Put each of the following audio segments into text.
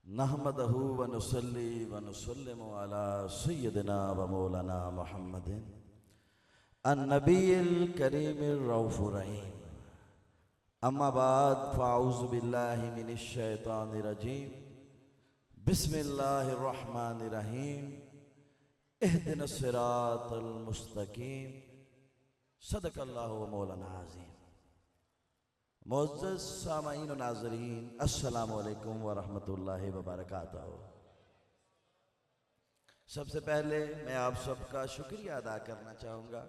नहमदहू व नुसल्ली व नुसल्लिमु अला सय्यदिना व मौलाना मुहम्मदिन अन्नबील करीमिर रऊफुर रहीम। अम्मा बाद फ़ाऊज़ु बिल्लाहि मिनश शैतानिर रजीम। बिस्मिल्लाहिर रहमानिर रहीम। इहदिनस सिरातल मुस्तकीम। सदक़ल्लाहु व मौलाना अज़ीम। मुअज़्ज़ज़ सामाईन व नाज़रीन, अस्सलामु अलैकुम व रहमतुल्लाहि व बरकातहू। सबसे पहले मैं आप सबका शुक्रिया अदा करना चाहूँगा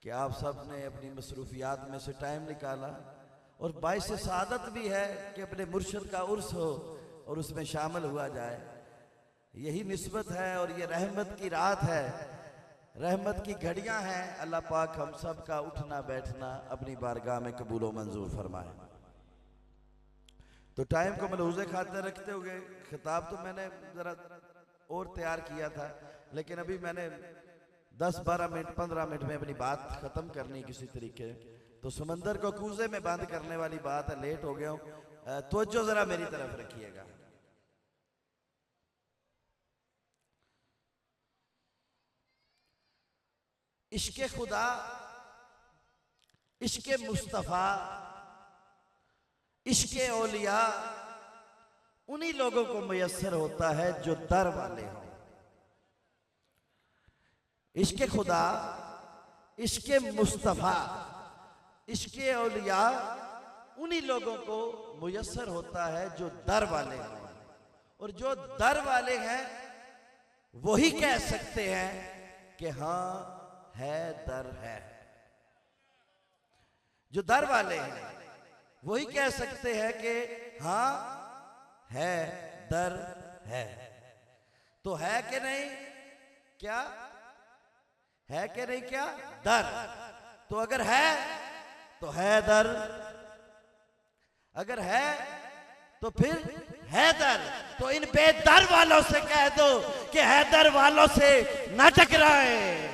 कि आप सब ने अपनी मसरूफियात में से टाइम निकाला और बाइस सआदत भी है कि अपने मुर्शिद का उर्स हो और उसमें शामिल हुआ जाए। यही निस्बत है और ये रहमत की रात है, रहमत की घड़ियां हैं। अल्लाह पाक हम सब का उठना बैठना अपनी बारगाह में कबूल व मंजूर फरमाए। तो टाइम को मलहूज़े खाते रखते हुए खिताब तो मैंने ज़रा और तैयार किया था, लेकिन अभी मैंने 10-12 मिनट 15 मिनट में अपनी बात ख़त्म करनी किसी तरीके। तो समंदर को कूजे में बंद करने वाली बात है, लेट हो गया हूँ। तवज्जो ज़रा मेरी तरफ रखिएगा। इश्क़े खुदा, इश्क़े मुस्तफ़ा, इश्क़े औलिया उन्हीं लोगों को मुयस्सर होता है जो दर वाले हों। इश्क़े खुदा, इश्क़े मुस्तफ़ा, इश्क़े औलिया उन्हीं लोगों को मुयस्सर होता है जो दर वाले हों। और जो दर वाले हैं वही कह सकते हैं कि हाँ है दर है। जो दर वाले हैं वही कह सकते हैं कि हाँ है दर है। तो है कि नहीं, क्या है कि नहीं, क्या दर? तो अगर है तो है दर, अगर है तो फिर है दर। तो इन बेदर वालों से कह दो कि हैदर वालों से ना टकराए।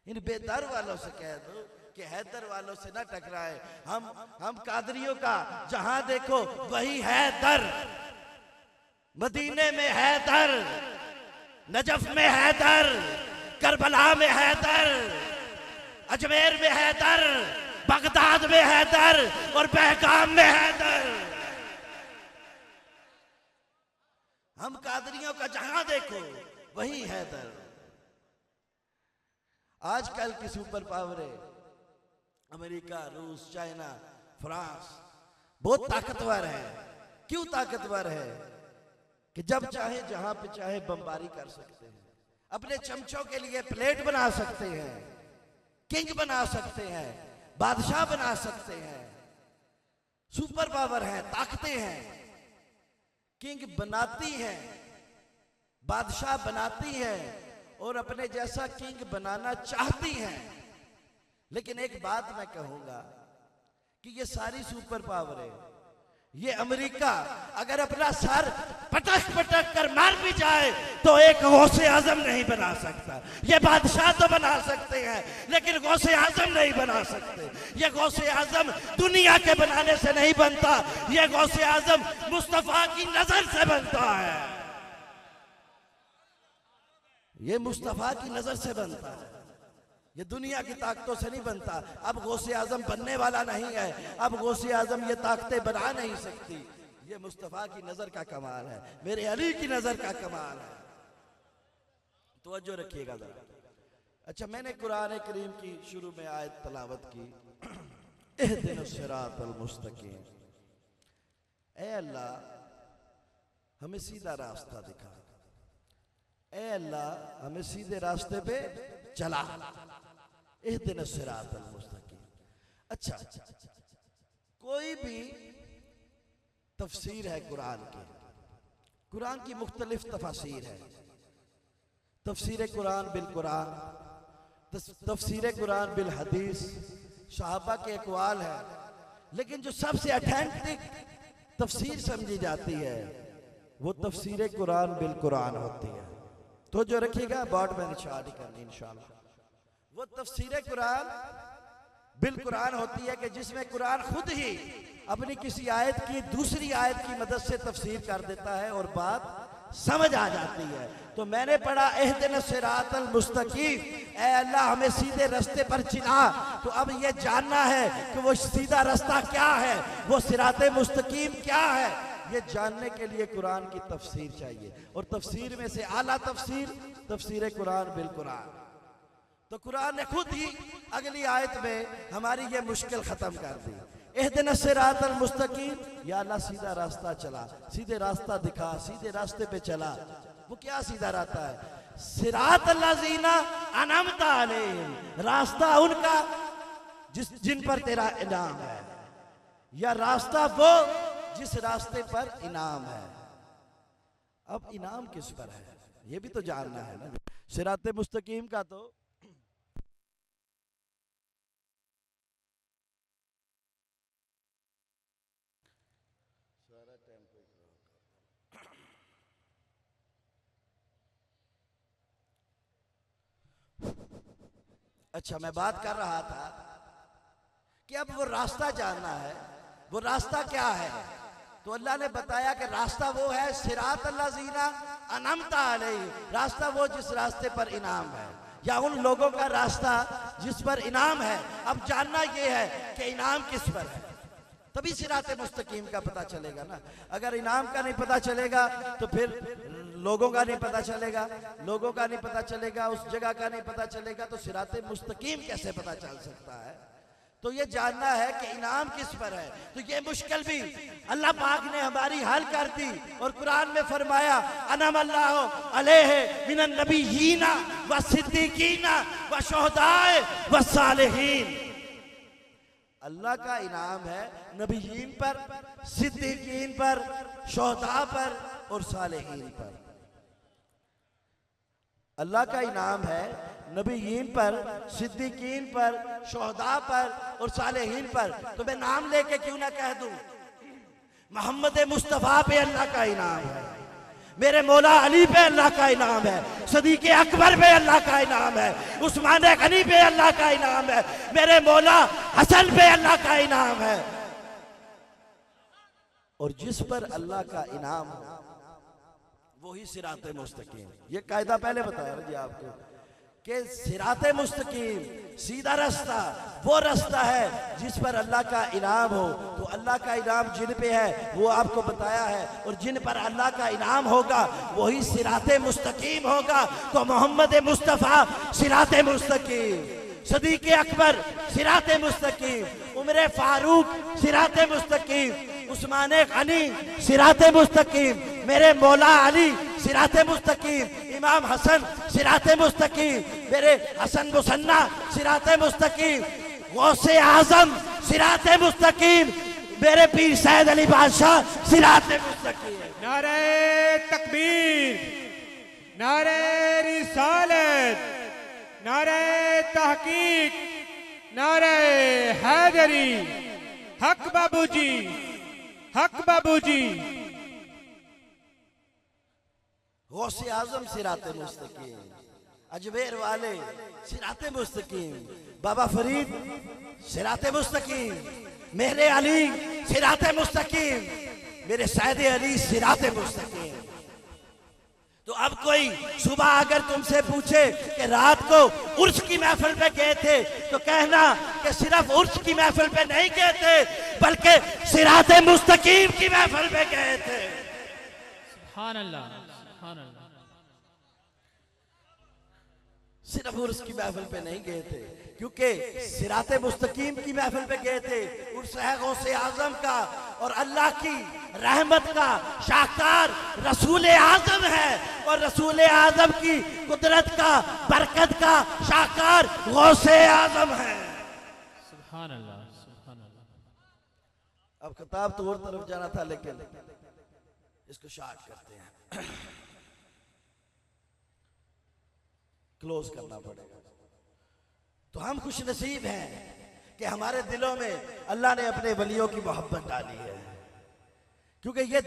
इन बेदर वालों से कह दो कि हैदर वालों से ना टकराए। हम कादरियों का जहां देखो वही है दर। मदीने में है दर, नजफ में है दर, करबला में है दर, अजमेर में है दर, बगदाद में है दर और बहकाम में है दर। हम कादरियों का जहां देखो वही है दर। आजकल की सुपर पावरें अमेरिका, रूस, चाइना, फ्रांस बहुत ताकतवर है। क्यों ताकतवर है? कि जब चाहे जहां पे चाहे बमबारी कर सकते हैं, अपने चमचों के लिए प्लेट बना सकते हैं, किंग बना सकते हैं, बादशाह बना सकते हैं। सुपर पावर है, ताकतें हैं, किंग बनाती हैं, बादशाह बनाती हैं और अपने जैसा किंग बनाना चाहती हैं। लेकिन एक बात मैं कहूंगा कि ये सारी सुपर पावरें, ये अमेरिका अगर अपना सर पटक पटक कर मार भी जाए तो एक गौसे आजम नहीं बना सकता। ये बादशाह तो बना सकते हैं लेकिन गौसे आजम नहीं बना सकते। ये गौसे आजम दुनिया के बनाने से नहीं बनता, ये गौसे आजम मुस्तफा की नजर से बनता है। ये मुस्तफा की नजर से बनता है, ये दुनिया की ताकतों से नहीं बनता। अब गौसे आजम बनने वाला नहीं है, अब गौसे आजम ये ताकतें बना नहीं सकती। ये मुस्तफा की नजर का कमाल है, मेरे अली की नजर का कमाल है। तवज्जो रखिएगा जरा। अच्छा, मैंने कुरान करीम की शुरू में आयत तलावत की, इहदिनस सिरातल मुस्तकीम। ऐ अल्लाह हमें सीधा रास्ता दिखा, ऐ अल्लाह हमें सीधे रास्ते पे चला। इहदिनस सिरातल मुस्तकीम। अच्छा, कोई भी तफसीर है कुरान की, कुरान की मुख्तलिफ तफसीर है। तफसीर कुरान बिल कुरान, तफसीर कुरान बिल हदीस, सहाबा के अक़वाल है। लेकिन जो सबसे ऑथेंटिक तफसीर समझी जाती है वो तफसीर कुरान बिल कुरान होती है। तो जो रखिएगा बोर्ड में निशान करनी इंशाअल्लाह। वो तफसीर कुरान बिल कुरान होती है कि जिसमें कुरान खुद ही अपनी किसी आयत की दूसरी आयत की मदद से तफसीर कर देता है और बात समझ आ जाती है। तो मैंने पढ़ा इहदिना सिरातल मुस्तकीम, ऐ अल्लाह हमें सीधे रास्ते पर चला। तो अब ये जानना है कि वो सीधा रास्ता क्या है, वो सिराते मुस्तकीम क्या है, ये जानने के लिए कुरान की तफसीर चाहिए। और तफसीर में से आला तफसीर तफसीर कुरान बिल कुरान। तो कुरान ने खुद ही अगली आयत में हमारी ये मुश्किल खत्म कर दी। इहदिना सिरातल मुस्तकीम, या अल्लाह सीधा रास्ता चला, सीधे रास्ता दिखा, सीधे रास्ते पे चला। वो क्या सीधा रास्ता है? सिरातल लज़ीना अनअमता अलैहिम, रास्ता उनका जिन पर तेरा इनाम है, या रास्ता वो जिस रास्ते पर इनाम है। अब इनाम किस पर है ये भी तो जानना है ना। सिराते मुस्तकीम का तो अच्छा, मैं बात कर रहा था कि अब वो रास्ता जानना है। वो रास्ता क्या है? तो अल्लाह ने बताया कि रास्ता वो है सिरातल लज़ीना अनअमता अलैहिम, रास्ता वो जिस रास्ते पर इनाम है, या उन लोगों का रास्ता जिस पर इनाम है। अब जानना ये है कि इनाम किस पर है, तभी सिराते मुस्तकीम का पता चलेगा ना। अगर इनाम का नहीं पता चलेगा तो फिर लोगों का नहीं पता चलेगा, लोगों का नहीं पता चलेगा, उस जगह का नहीं पता चलेगा, तो सिराते मुस्तकीम कैसे पता चल सकता है? तो ये जानना है कि इनाम किस पर है। तो ये मुश्किल भी अल्लाह पाक ने हमारी हल कर दी और कुरान में फरमाया अनअमल्लाहु अलैहि मिनन नबिय्यीना व सिद्दीकीना व शुहदाए व सालिहीन। अल्लाह का इनाम है नबीयीन पर, सिद्दीकीन पर, शुहदा पर और सालिहीन पर। अल्लाह का इनाम है नबीयीन पर, सिद्दीकीन पर, शुहदा पर और सालिहीन पर। तो मैं नाम लेके क्यों ना कह दूं, मोहम्मद मुस्तफ़ा पे अल्लाह का इनाम है, मेरे मौला अली पे अल्लाह का इनाम है, सदीक़ अकबर पे अल्लाह का इनाम है, उस्मान गनी पे अल्लाह का इनाम है, मेरे मौला हसन पे अल्लाह का इनाम है। और जिस पर अल्लाह का इनाम हो वही सिराते मुस्तकीम। ये कायदा पहले बताया ना जी आपको कि सिराते मुस्तकीम सीधा रास्ता वो रास्ता है जिस पर अल्लाह का इनाम हो। तो अल्लाह का इनाम जिन पे है वो आपको बताया है, और जिन पर अल्लाह का इनाम होगा वही सिराते मुस्तकीम होगा। तो मोहम्मद मुस्तफ़ा सिराते मुस्तकीम, सदीक़ अकबर सिराते मुस्तकीम, उमर फारूक सिराते मुस्तकीम, उस्मान गनी सिराते मुस्तकीम, मेरे मौला अली सिराते मुस्तकीम, इमाम हसन सिराते मुस्तकीम, मेरे हसन मुसन्ना सिराते मुस्तकीम, गौसे आजम सिराते मुस्तकीम, मेरे पीर सैयद अली बादशाह सिराते मुस्तकीम। नारे तकबीर, नारे रिसालत, नारे तहकीक, नारे हैदरी, हक बाबूजी, हक बाबूजी। गौसे आजम सिराते मुस्तकीम, अजमेर वाले सिराते मुस्तकीम, बाबा फरीद सिराते मुस्तकीम, मेरे अली सिराते मुस्तकीम, मेरे सैयद अली सिराते मुस्तकीम। तो अब कोई सुबह अगर तुमसे पूछे कि रात को उर्स की महफिल पे गए थे, तो कहना कि सिर्फ उर्स की महफिल पे नहीं गए थे बल्कि सिराते मुस्तकीम की महफिल पे गए थे। सुभान अल्लाह, सुभान अल्लाह। सिर्फ उर्स की महफिल पे नहीं गए थे, क्योंकि सिराते मुस्तकीम की महफिल पे गए थे। उर्स है गौसे आजम का, और अल्लाह की रहमत का शाहकार रसूल आजम है, और रसूल आजम की कुदरत का, बरकत का शाहकार गौसे आजम है। सुभान अल्लाह, सुभान अल्लाह। अब खिताब तो और तरफ जाना था, लेकिन इसको शार्ट करते हैं, क्लोज करना पड़ेगा। तो हम खुश नसीब हैं कि हमारे दिलों में अल्लाह ने अपने वलियों की मोहब्बत डाली है, क्योंकि ये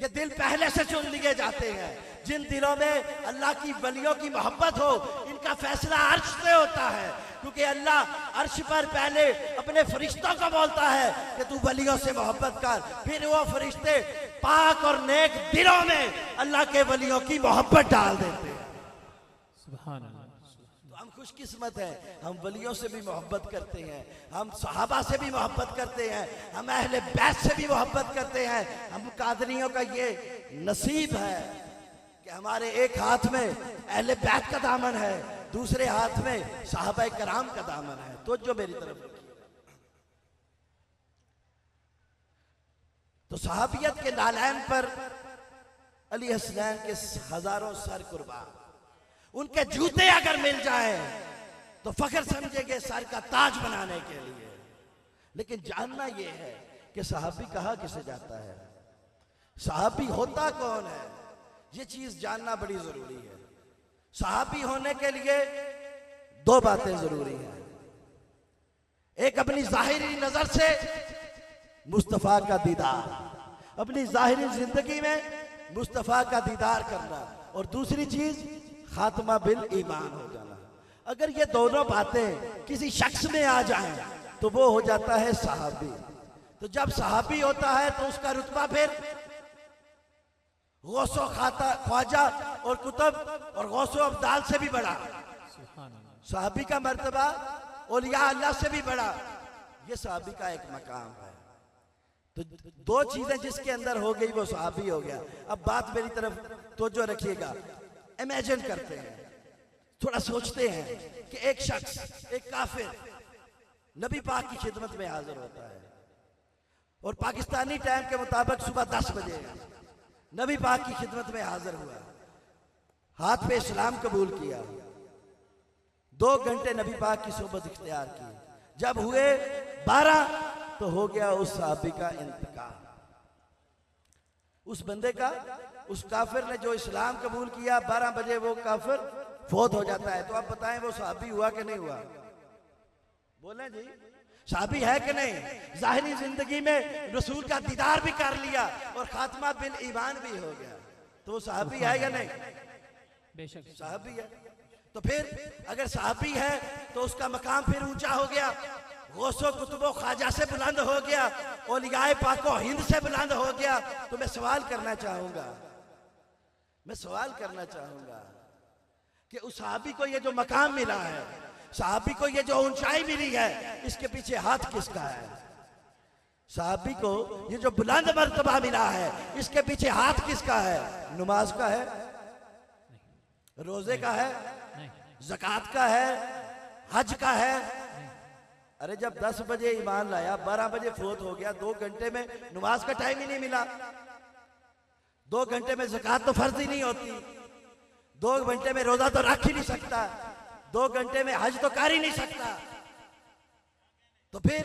दिल पहले से चुन लिए जाते हैं। जिन दिलों में अल्लाह की वलियों की मोहब्बत हो, इनका फैसला अर्श से होता है। क्योंकि अल्लाह अर्श पर पहले अपने फरिश्तों को बोलता है कि तू वलियों से मोहब्बत कर, फिर वो फरिश्ते पाक और नेक दिलों में अल्लाह के वलियों की मोहब्बत डाल देते हैं। सुभान अल्लाह। तो हम खुशकिस्मत हैं, हम वलियों से भी मोहब्बत करते हैं, हम सहाबा से भी मोहब्बत करते हैं, हम अहले बैत से भी मोहब्बत करते हैं। हम कादरियों का ये नसीब है कि हमारे एक हाथ में अहले बैत का दामन है, दूसरे हाथ में सहाबा कराम का दामन है। तो जो मेरी तरफ रखिए, तो सहाबियत के नालैन पर अली हसनैन के हजारों सर कुर्बान, उनके जूते अगर मिल जाए तो फख्र समझेंगे सर का ताज बनाने के लिए। लेकिन जानना यह है कि सहाबी कहा किसे जाता है, सहाबी होता कौन है, यह चीज जानना बड़ी जरूरी है। सहाबी होने के लिए दो बातें जरूरी हैं। एक अपनी जाहिरी नजर से मुस्तफा का दीदार, अपनी जाहिरी जिंदगी में मुस्तफा का दीदार करना, और दूसरी चीज खात्मा बिल ईमान हो जाना। अगर ये दोनों बातें किसी शख्स में आ जाएं तो वो हो जाता है सहाबी। तो जब सहाबी होता है तो उसका रुतबा फिर गौसो ख्वाजा और कुतुब और गौसो अब्दाल से भी बड़ा, सहाबी का मर्तबा औलिया अल्लाह से भी बड़ा। ये सहाबी का एक मकाम है। तो दो चीजें जिसके अंदर हो गई वो सहाबी हो गया। अब बात मेरी तरफ तो जो रखिएगा, इमेजिन करते हैं, थोड़ा सोचते हैं कि एक शख्स, एक काफिर नबी पाक की खिदमत में हाजिर होता है और पाकिस्तानी टाइम के मुताबिक सुबह 10 बजे नबी पाक की खिदमत में हाजिर हुआ, हाथ पे इस्लाम कबूल किया, 2 घंटे नबी पाक की सोबत इख्तियार की। जब हुए 12 तो हो गया उस सहाबी का इंतकाल। उस बंदे का, उस काफिर ने जो इस्लाम कबूल किया, 12 बजे वो काफिर फौत हो जाता है। तो आप बताएं वो सहाबी हुआ कि नहीं हुआ? बोलें जी, सहाबी है कि नहीं? जाहिरी जिंदगी में रसूल का दीदार भी कर लिया और खात्मा बिल ईमान भी हो गया, तो वो सहाबी है या नहीं? बेशक सहाबी है। तो फिर अगर सहाबी है तो उसका मकाम फिर ऊंचा हो गया, गौसो कुतुबो ख्वाजा से बुलंद हो गया, औलियाए पाको हिंद से बुलंद हो गया। तो मैं सवाल करना चाहूंगा कि उस सहाबी को ये जो मकाम मिला है, सहाबी को ये जो ऊंचाई मिली है, इसके पीछे हाथ किसका है? सहाबी को ये जो बुलंद मर्तबा मिला है, इसके पीछे हाथ किसका है? नमाज का है, रोजे का है, ज़कात का है, हज का है। अरे जब 10 बजे ईमान लाया, 12 बजे फौत हो गया, 2 घंटे में नमाज का टाइम ही नहीं मिला, 2 घंटे में ज़कात तो फर्ज ही नहीं होती, 2 घंटे में रोजा तो रख ही नहीं सकता, 2 घंटे में हज तो कर ही नहीं सकता। तो फिर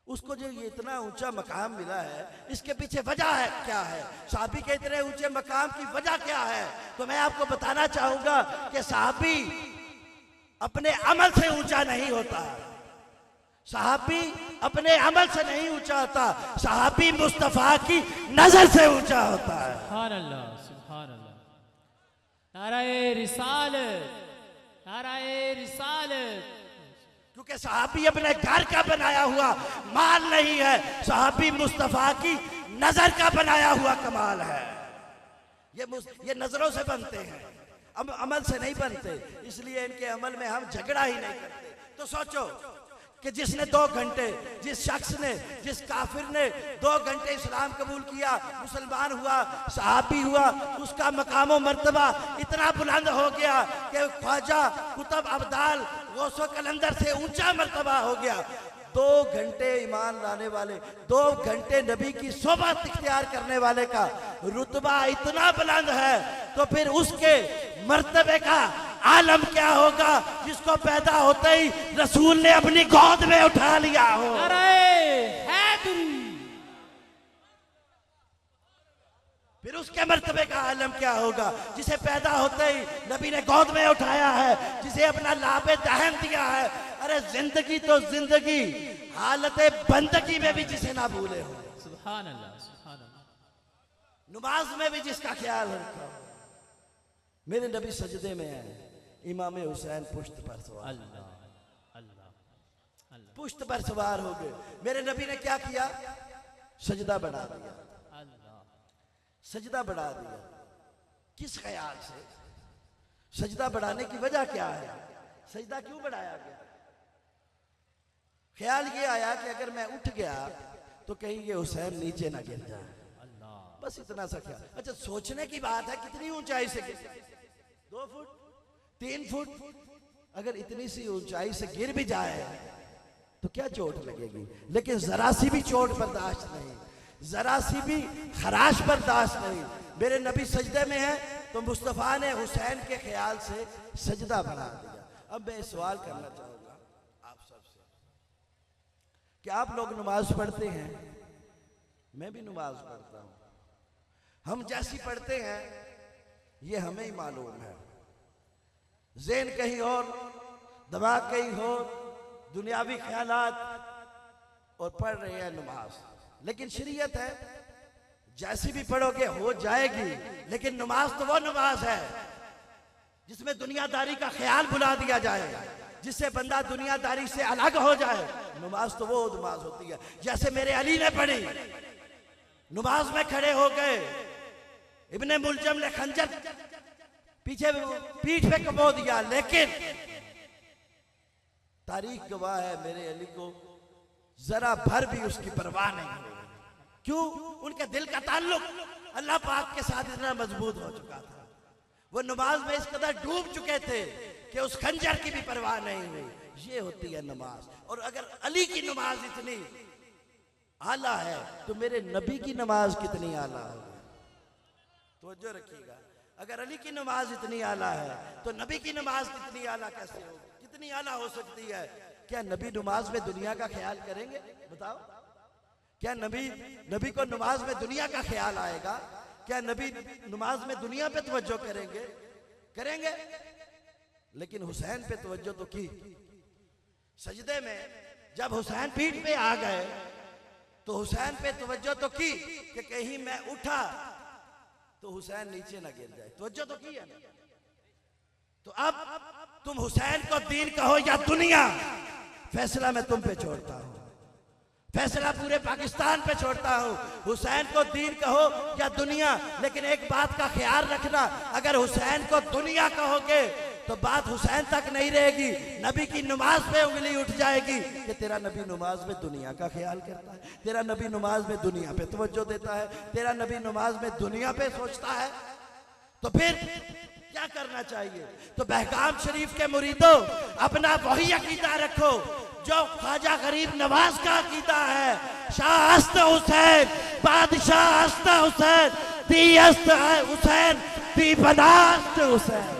उसको जो ये इतना ऊंचा मकाम मिला है, इसके पीछे वजह है क्या है? सहाबी के इतने ऊंचे मकाम की वजह क्या है? तो मैं आपको बताना चाहूंगा कि सहाबी अपने अमल से ऊंचा नहीं होता, सहाबी अपने अमल से नहीं ऊंचा होता, सहाबी मुस्तफा की नजर से ऊंचा होता है। सुभान अल्लाह, सुभान अल्लाह। नाराए रिसालत, नाराए रिसालत। क्योंकि सहाबी अपने घर का बनाया हुआ माल नहीं है, सहाबी मुस्तफा की नजर का बनाया हुआ कमाल है। ये नजरों से बनते हैं, अमल से नहीं बनते, इसलिए इनके अमल में हम झगड़ा ही नहीं करते। तो सोचो कि जिसने 2 घंटे, जिस शख्स ने, जिस काफिर ने 2 घंटे इस्लाम कबूल किया, मुसलमान हुआ, सहाबी हुआ, उसका मकाम मर्तबा इतना बुलंद हो गया कि ख्वाजा कुतुब अब्दाल गौसो कलंदर से ऊंचा मर्तबा हो गया। 2 घंटे ईमान लाने वाले, 2 घंटे नबी की सोबत इख्तियार करने वाले का रुतबा इतना बुलंद है, तो फिर उसके मर्तबे का आलम क्या होगा जिसको पैदा होते ही रसूल ने अपनी गोद में उठा लिया हो। फिर उसके मर्तबे का आलम क्या होगा जिसे पैदा होते ही नबी ने गोद में उठाया है, जिसे अपना लाबे दहन दिया है। अरे जिंदगी तो जिंदगी, हालत बंदगी में भी जिसे ना भूले हो, सुभान अल्लाह, सुभान अल्लाह। नमाज में भी जिसका ख्याल रखा। मेरे नबी सजदे में है, इमाम हुसैन पुश्त पर सवार, अल्लाह अल्लाह अल्लाह पुश्त पर सवार हो गए। मेरे नबी ने क्या किया? सजदा बढ़ा दिया, अल्लाह। सजदा बढ़ा दिया। किस ख्याल से? सजदा बढ़ाने की वजह क्या है? सजदा क्यों बढ़ाया गया? ख्याल ये आया कि अगर मैं उठ गया तो कहीं ये हुसैन नीचे ना गिर जाए, बस इतना सा ख्याल। अच्छा, सोचने की बात है, कितनी ऊंचाई से गिर? 2 फुट 3 फुट? अगर इतनी सी ऊंचाई से गिर भी जाए तो क्या चोट लगेगी? लेकिन जरा सी भी चोट बर्दाश्त नहीं, जरा सी भी खराश बर्दाश्त नहीं। मेरे नबी सजदे में है तो मुस्तफ़ा ने हुसैन के ख्याल से सजदा बढ़ा दिया। अब मैं सवाल करना चाहूंगा आप सबसे कि आप लोग नमाज पढ़ते हैं, मैं भी नमाज पढ़ता हूं। हम जैसी पढ़ते हैं ये हमें ही मालूम है। ज़हन कहीं और, दिमाग कहीं और, दुनियावी ख्यालात, और पढ़ रहे हैं नमाज। लेकिन शरीयत है जैसी भी पढ़ोगे हो जाएगी। लेकिन नमाज तो वो नमाज है जिसमें दुनियादारी का ख्याल भुला दिया जाए, जिससे बंदा दुनियादारी से अलग हो जाए। नमाज तो वो नमाज होती है जैसे मेरे अली ने पढ़ी। नमाज में खड़े हो गए, इब्ने मुलजम ने खंजर पीछे पीठ पे कबो दिया, लेकिन तारीख गवाह है मेरे अली को जरा भर भी उसकी परवाह नहीं हुई। क्यों? उनके दिल का ताल्लुक अल्लाह पाक के साथ इतना मजबूत हो चुका था, वो नमाज में इस कदर डूब चुके थे कि उस खंजर की भी परवाह नहीं हुई। ये होती है नमाज। और अगर अली की नमाज इतनी आला है तो मेरे नबी की नमाज कितनी आला होगी? तवज्जो रखिएगा। अगर अली की नमाज इतनी आला है तो नबी की नमाज कितनी आला कैसे होगी? कितनी आला हो सकती है? क्या नबी नमाज में दुनिया का ख्याल करेंगे? बताओ, क्या नबी को नमाज में दुनिया का ख्याल आएगा? क्या नबी नमाज में दुनिया पे तवज्जो करेंगे? करेंगे। लेकिन हुसैन पे तवज्जो तो की। सजदे में जब हुसैन पीठ पे आ गए तो हुसैन पे तवज्जो तो की कि कहीं मैं उठा तो हुसैन नीचे ना गिर जाए। तवज्जो तो की है ना? तो अब तुम हुसैन को दीन कहो या दुनिया, फैसला मैं तुम पे छोड़ता हूं, फैसला पूरे पाकिस्तान पे छोड़ता हूं। हुसैन को दीन कहो या दुनिया, लेकिन एक बात का ख्याल रखना, अगर हुसैन को दुनिया कहोगे तो बात हुसैन तक नहीं रहेगी, नबी की नमाज पे उंगली उठ जाएगी कि तेरा नबी नमाज में दुनिया का ख्याल करता है, तेरा नबी नमाज में दुनिया पे तवज्जो देता है, तेरा नबी नमाज में दुनिया पे सोचता है। तो फिर क्या करना चाहिए? तो बहकाम शरीफ के मुरीदों, अपना वही अकीदा रखो जो ख्वाजा गरीब नवाज का अकीदा है। शाह हस्त हुसैन, बादशाह हस्त हुसैन, दी हस्त हुसैन, दी बनास्त हुसैन।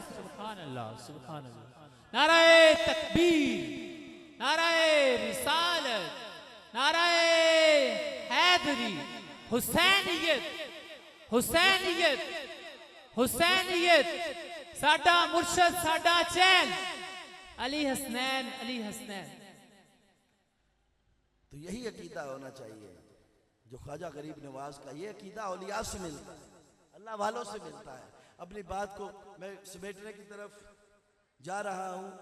सुभान अल्लाह, सुभान अल्लाह। नाराए तकबीर, नाराए रिसालत, नाराए हैदरी। हुसैनियत, हुसैनियत, हुसैनियत, साडा मुर्शद, साडा चैन, अली हसनैन, अली हसनैन। तो यही अकीदा होना चाहिए जो ख्वाजा गरीब नवाज का। ये अकीदा औलिया से मिलता है, अल्लाह वालों से मिलता है। अपनी बात को मैं समेटने की तरफ जा रहा हूं।